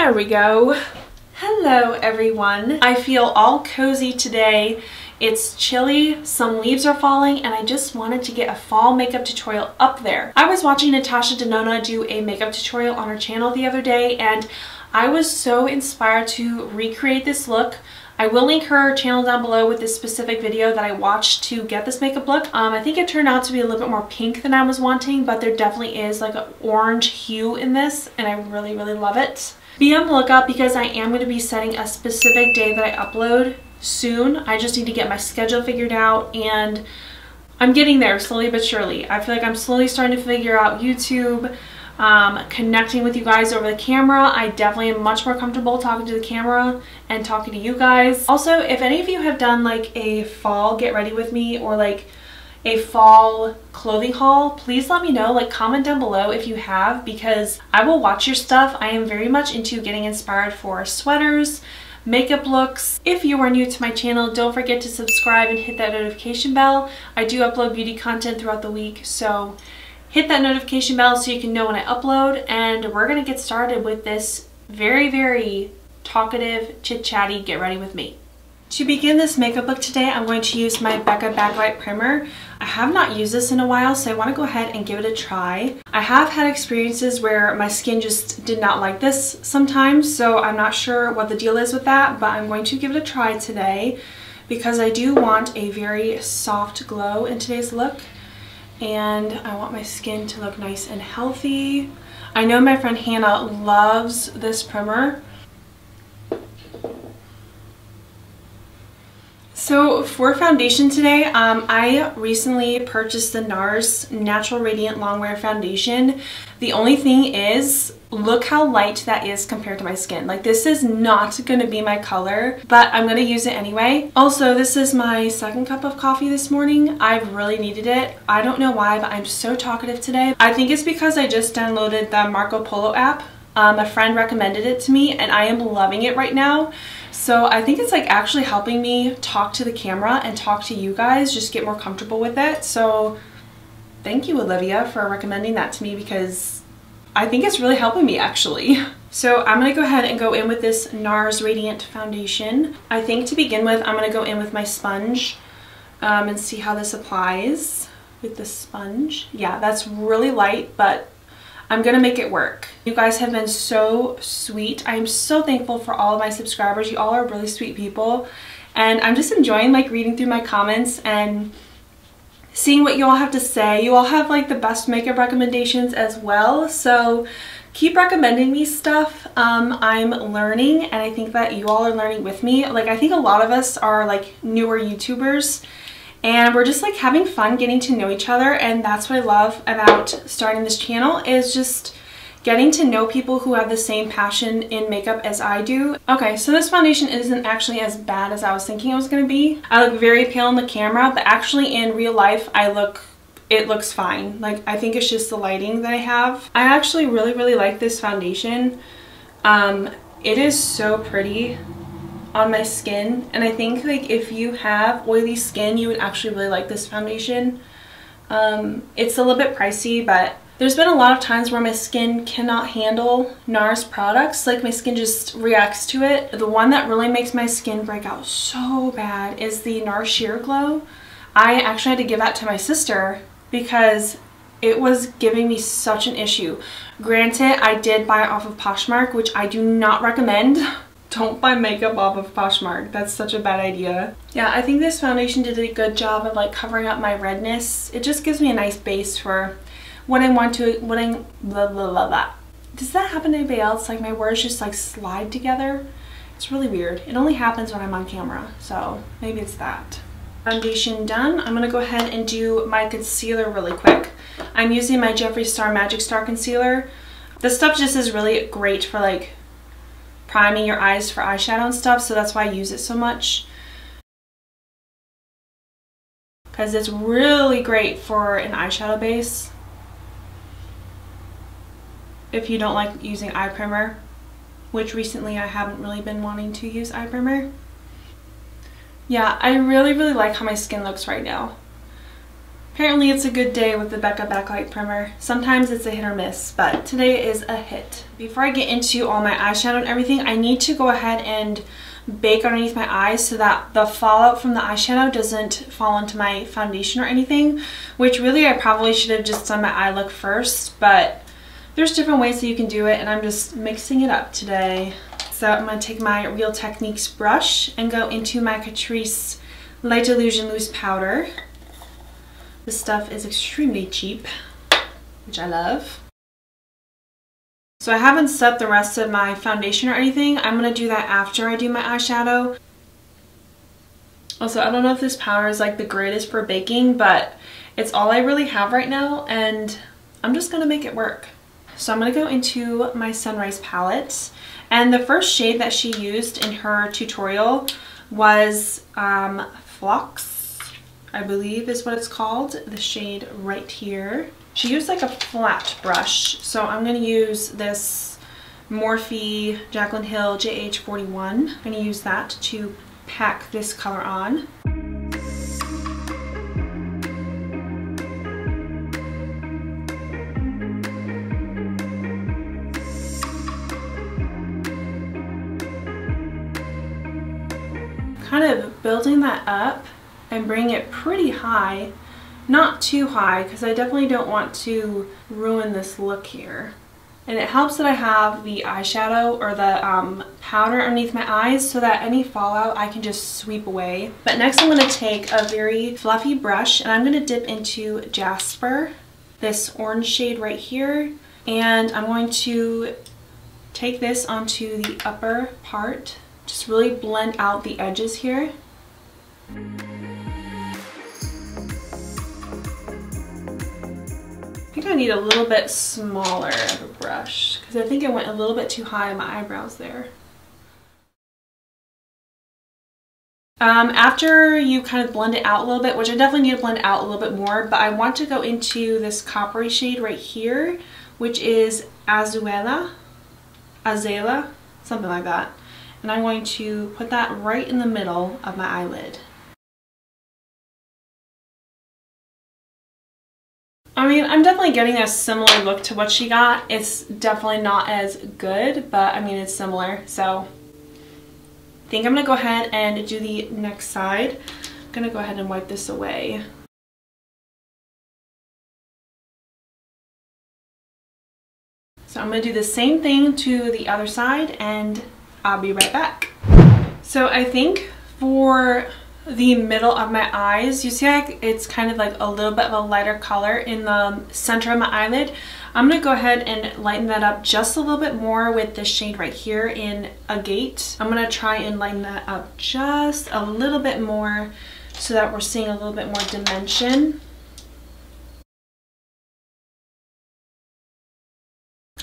There we go. Hello everyone. I feel all cozy today. It's chilly, some leaves are falling, and I just wanted to get a fall makeup tutorial up there. I was watching NATASHA DENONA do a makeup tutorial on her channel the other day, and I was so inspired to recreate this look. I will link her channel down below with this specific video that I watched to get this makeup look. I think it turned out to be a little bit more pink than I was wanting, but there definitely is like an orange hue in this, and I really love it. Be on the lookout because I am going to be setting a specific day that I upload soon. I just need to get my schedule figured out, and I'm getting there slowly but surely. I feel like I'm slowly starting to figure out YouTube, connecting with you guys over the camera. I definitely am much more comfortable talking to the camera and talking to you guys. Also, if any of you have done like a fall get ready with me or like a fall clothing haul, please let me know. Like, comment down below if you have, because I will watch your stuff. I am very much into getting inspired for sweaters, makeup looks. If you are new to my channel, don't forget to subscribe and hit that notification bell. I do upload beauty content throughout the week, so hit that notification bell so you can know when I upload. And we're gonna get started with this very talkative, chit-chatty get ready with me. To begin this makeup look today, I'm going to use my Becca Backlight Primer. I have not used this in a while, so I want to go ahead and give it a try. I have had experiences where my skin just did not like this sometimes, so I'm not sure what the deal is with that, but I'm going to give it a try today because I do want a very soft glow in today's look, and I want my skin to look nice and healthy. I know my friend Hannah loves this primer. So for foundation today, I recently purchased the Nars Natural Radiant Longwear Foundation. The only thing is, look how light that is compared to my skin. Like, this is not going to be my color, but I'm going to use it anyway. Also, this is my second cup of coffee this morning. I've really needed it. I don't know why, but I'm so talkative today. I think it's because I just downloaded the Marco Polo app. A friend recommended it to me, and I am loving it right now. So I think it's like actually helping me talk to the camera and talk to you guys, just get more comfortable with it. So thank you, Olivia, for recommending that to me, because I think it's really helping me actually. So I'm going to go ahead and go in with this Nars Radiant Foundation. I think to begin with, I'm going to go in with my sponge and see how this applies with the sponge. Yeah, that's really light, but I'm gonna make it work. You guys have been so sweet. I am so thankful for all of my subscribers. You all are really sweet people, and I'm just enjoying like reading through my comments and seeing what you all have to say. You all have like the best makeup recommendations as well, so keep recommending me stuff. I'm learning, and I think that you all are learning with me. Like, I think a lot of us are like newer YouTubers, and we're just like having fun getting to know each other, and that's what I love about starting this channel, is just getting to know people who have the same passion in makeup as I do. Okay, so this foundation isn't actually as bad as I was thinking it was going to be. I look very pale in the camera, but actually in real life it looks fine. Like, I think it's just the lighting that I have. I actually really like this foundation. It is so pretty on my skin, and I think like if you have oily skin, you would actually really like this foundation. It's a little bit pricey, but there's been a lot of times where my skin cannot handle Nars products. Like, my skin just reacts to it. The one that really makes my skin break out so bad is the Nars Sheer Glow. I actually had to give that to my sister because it was giving me such an issue. Granted, I did buy it off of Poshmark, which I do not recommend. Don't buy makeup off of Poshmark. That's such a bad idea. Yeah, I think this foundation did a good job of like covering up my redness. It just gives me a nice base for when I want to, blah, blah, blah, blah. Does that happen to anybody else? Like, my words just like slide together. It's really weird. It only happens when I'm on camera, so maybe it's that. Foundation done. I'm gonna go ahead and do my concealer really quick. I'm using my Jeffree Star Magic Star Concealer. This stuff just is really great for like priming your eyes for eyeshadow and stuff, so that's why I use it so much, because it's really great for an eyeshadow base if you don't like using eye primer, which recently I haven't really been wanting to use eye primer. Yeah, I really like how my skin looks right now. Apparently it's a good day with the Becca Backlight Primer. Sometimes it's a hit or miss, but today is a hit. Before I get into all my eyeshadow and everything, I need to go ahead and bake underneath my eyes so that the fallout from the eyeshadow doesn't fall into my foundation or anything, which really I probably should have just done my eye look first, but there's different ways that you can do it and I'm just mixing it up today. So I'm going to take my Real Techniques brush and go into my Catrice Light Illusion Loose Powder. This stuff is extremely cheap, which I love. So I haven't set the rest of my foundation or anything. I'm going to do that after I do my eyeshadow. Also, I don't know if this powder is like the greatest for baking, but it's all I really have right now and I'm just going to make it work. So I'm going to go into my Sunrise palette, and the first shade that she used in her tutorial was Phlox, I believe is what it's called, the shade right here. She used like a flat brush, so I'm going to use this Morphe Jaclyn Hill JH41. I'm going to use that to pack this color on. Kind of building that up and bring it pretty high, not too high because I definitely don't want to ruin this look here. And it helps that I have the eyeshadow or the powder underneath my eyes so that any fallout I can just sweep away. But next I'm going to take a very fluffy brush and I'm going to dip into Jasper, this orange shade right here, and I'm going to take this onto the upper part. Just really blend out the edges here. I think I need a little bit smaller of a brush because I think I went a little bit too high on my eyebrows there. After you kind of blend it out a little bit, which I definitely need to blend out a little bit more, but I want to go into this coppery shade right here, which is Azalea, something like that. And I'm going to put that right in the middle of my eyelid. I mean, I'm definitely getting a similar look to what she got. It's definitely not as good, but I mean, it's similar. So I think I'm gonna go ahead and do the next side. I'm gonna go ahead and wipe this away. So I'm gonna do the same thing to the other side and I'll be right back. So I think for the middle of my eyes, you see like it's kind of like a little bit of a lighter color in the center of my eyelid. I'm gonna go ahead and lighten that up just a little bit more with this shade right here in Agate. I'm gonna try and lighten that up just a little bit more so that we're seeing a little bit more dimension.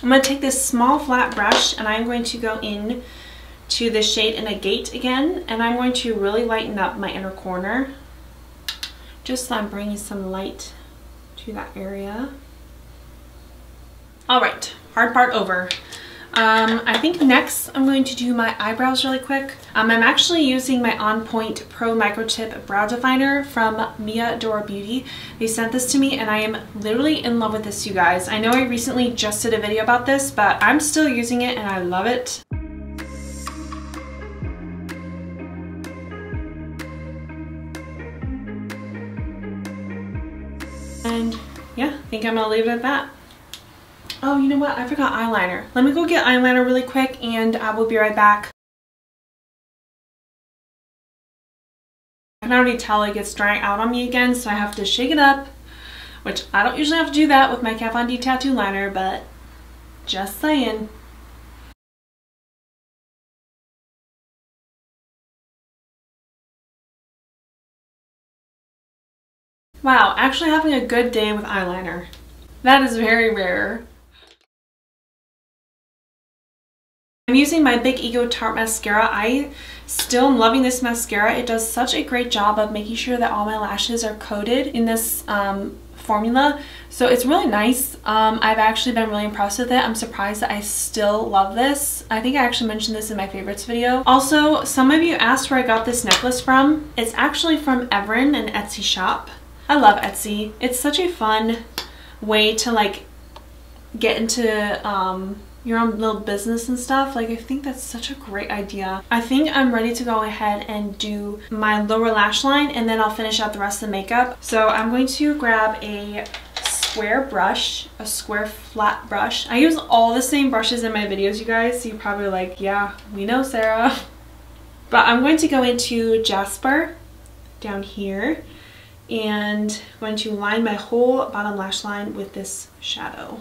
I'm gonna take this small flat brush and I'm going to go in to the shade in Agate again, and I'm going to really lighten up my inner corner just so I'm bringing some light to that area. All right, hard part over. I think next I'm going to do my eyebrows really quick. I'm actually using my On Point Pro Micro Tip Brow Definer from Adora Beauty. They sent this to me and I am literally in love with this, you guys. I know I recently just did a video about this, but I'm still using it and I love it. And yeah, I think I'm gonna leave it at that. Oh, you know what? I forgot eyeliner. Let me go get eyeliner really quick and I will be right back. I can already tell it gets drying out on me again, so I have to shake it up, which I don't usually have to do that with my Kat Von D tattoo liner, but just saying. Wow, actually having a good day with eyeliner. That is very rare. I'm using my Big Ego Tarte mascara. I still am loving this mascara. It does such a great job of making sure that all my lashes are coated in this formula. So it's really nice. I've actually been really impressed with it. I'm surprised that I still love this. I think I actually mentioned this in my favorites video. Also, some of you asked where I got this necklace from. It's actually from Evren, an Etsy shop. I love Etsy. It's such a fun way to like get into your own little business and stuff. Like, I think that's such a great idea. I think I'm ready to go ahead and do my lower lash line, and then I'll finish out the rest of the makeup. So I'm going to grab a square brush, a square flat brush. I use all the same brushes in my videos, you guys, so you're probably like, yeah, we know, Sarah. But I'm going to go into Jasper down here and I'm going to line my whole bottom lash line with this shadow.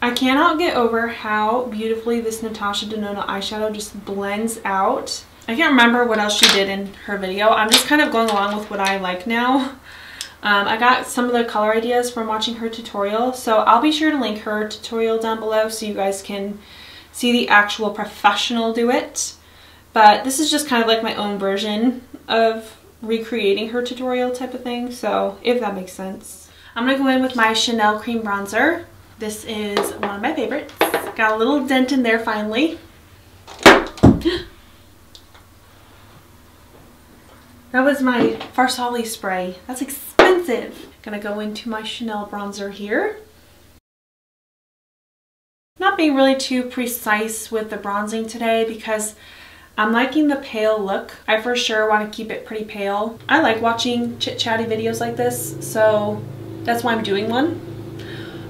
I cannot get over how beautifully this Natasha Denona eyeshadow just blends out. I can't remember what else she did in her video. I'm just kind of going along with what I like now. I got some of the color ideas from watching her tutorial, so I'll be sure to link her tutorial down below so you guys can see the actual professional do it. But this is just kind of like my own version of recreating her tutorial type of thing, so if that makes sense. I'm going to go in with my Chanel cream bronzer. This is one of my favorites. Got a little dent in there finally. That was my Farsali spray. That's expensive. Gonna go into my Chanel bronzer here. Not being really too precise with the bronzing today because I'm liking the pale look. I for sure want to keep it pretty pale. I like watching chit chatty videos like this, so that's why I'm doing one.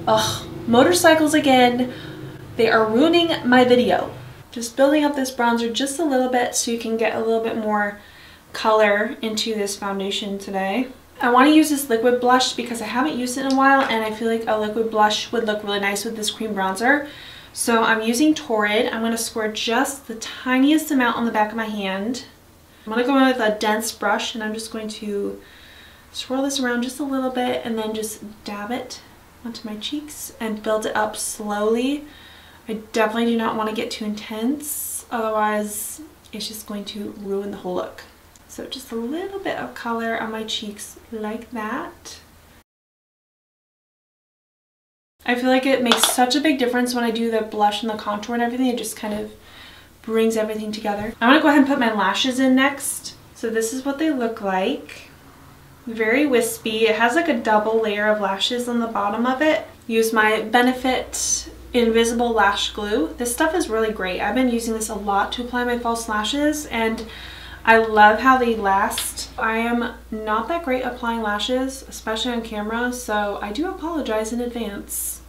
Ugh, motorcycles again. They are ruining my video. Just building up this bronzer just a little bit so you can get a little bit more color into this foundation today. I want to use this liquid blush because I haven't used it in a while and I feel like a liquid blush would look really nice with this cream bronzer. So I'm using Torrid. I'm going to squirt just the tiniest amount on the back of my hand. I'm going to go in with a dense brush and I'm just going to swirl this around just a little bit and then just dab it onto my cheeks and build it up slowly. I definitely do not want to get too intense, otherwise it's just going to ruin the whole look. So just a little bit of color on my cheeks like that. I feel like it makes such a big difference when I do the blush and the contour and everything. It just kind of brings everything together. I'm going to go ahead and put my lashes in next. So this is what they look like. Very wispy. It has like a double layer of lashes on the bottom of it. Use my Benefit Invisible Lash Glue. This stuff is really great. I've been using this a lot to apply my false lashes and I love how they last. I am not that great applying lashes, especially on camera, so I do apologize in advance.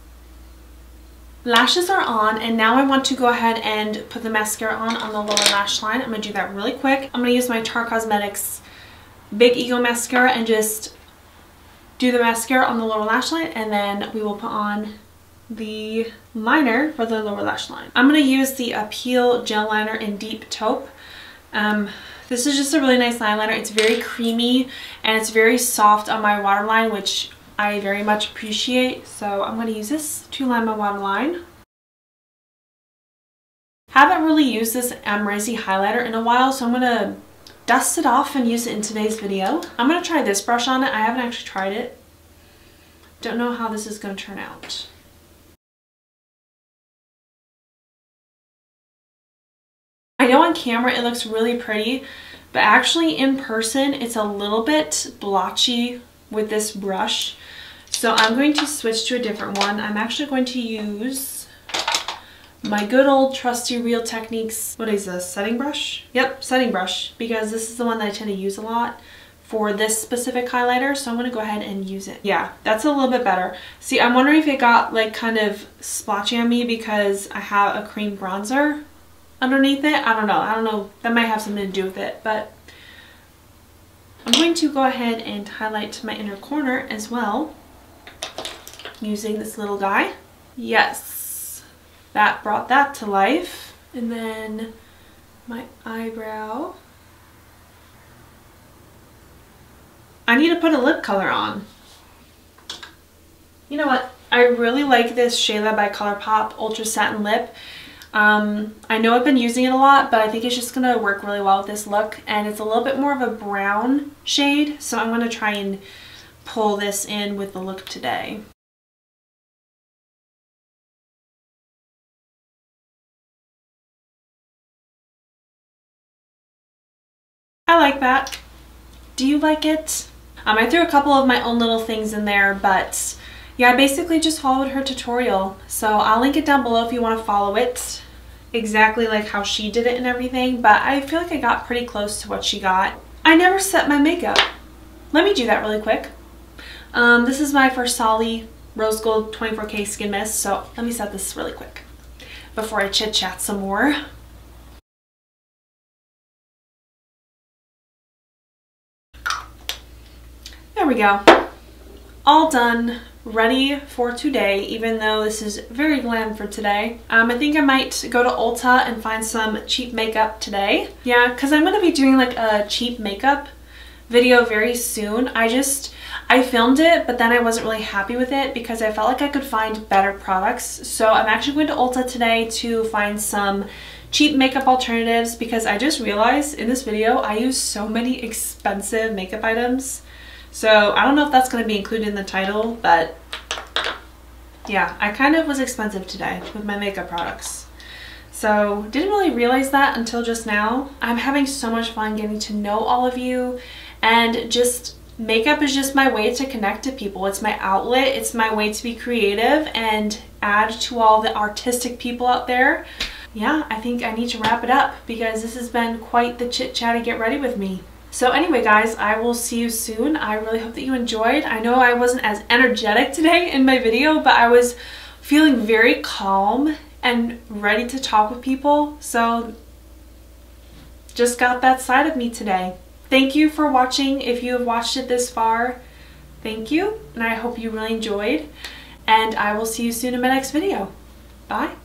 Lashes are on, and now I want to go ahead and put the mascara on the lower lash line. I'm going to do that really quick. I'm going to use my Tarte Cosmetics Big Ego Mascara and just do the mascara on the lower lash line, and then we will put on the liner for the lower lash line. I'm going to use the Appeal Gel Liner in Deep Taupe. This is just a really nice eyeliner. It's very creamy and it's very soft on my waterline, which I very much appreciate. So I'm going to use this to line my waterline. Haven't really used this Amrezy highlighter in a while, so I'm going to dust it off and use it in today's video. I'm going to try this brush on it. I haven't actually tried it. Don't know how this is going to turn out. I know on camera it looks really pretty, but actually in person it's a little bit blotchy with this brush. So I'm going to switch to a different one. I'm actually going to use my good old trusty Real Techniques, what is this, setting brush? Yep, setting brush, because this is the one that I tend to use a lot for this specific highlighter, so I'm going to go ahead and use it. Yeah, that's a little bit better. See, I'm wondering if it got like kind of splotchy on me because I have a cream bronzer underneath it. I don't know, that might have something to do with it, but I'm going to go ahead and highlight my inner corner as well using this little guy. Yes, that brought that to life. And then my eyebrow. I need to put a lip color on. You know what, I really like this Shayla by Colourpop Ultra Satin Lip. I know I've been using it a lot, but I think it's just going to work really well with this look, and it's a little bit more of a brown shade, so I'm going to try and pull this in with the look today. I like that. Do you like it? I threw a couple of my own little things in there, but yeah, I basically just followed her tutorial. So I'll link it down below if you want to follow it exactly like how she did it and everything, but I feel like I got pretty close to what she got. I never set my makeup. Let me do that really quick. This is my Farsali Rose Gold 24K Skin Mist, so let me set this really quick before I chit chat some more. There we go. All done, ready for today, even though this is very glam for today. I think I might go to Ulta and find some cheap makeup today. Yeah, because I'm going to be doing like a cheap makeup video very soon. I filmed it, but then I wasn't really happy with it because I felt like I could find better products. So I'm actually going to Ulta today to find some cheap makeup alternatives because I just realized in this video I use so many expensive makeup items. So I don't know if that's going to be included in the title, but yeah, I kind of was expensive today with my makeup products. So didn't really realize that until just now. I'm having so much fun getting to know all of you, and just makeup is just my way to connect to people. It's my outlet. It's my way to be creative and add to all the artistic people out there. Yeah, I think I need to wrap it up because this has been quite the chit chatty get ready with me. So anyway guys, I will see you soon. I really hope that you enjoyed. I know I wasn't as energetic today in my video, but I was feeling very calm and ready to talk with people. So just got that side of me today. Thank you for watching. If you have watched it this far, thank you. And I hope you really enjoyed. And I will see you soon in my next video. Bye.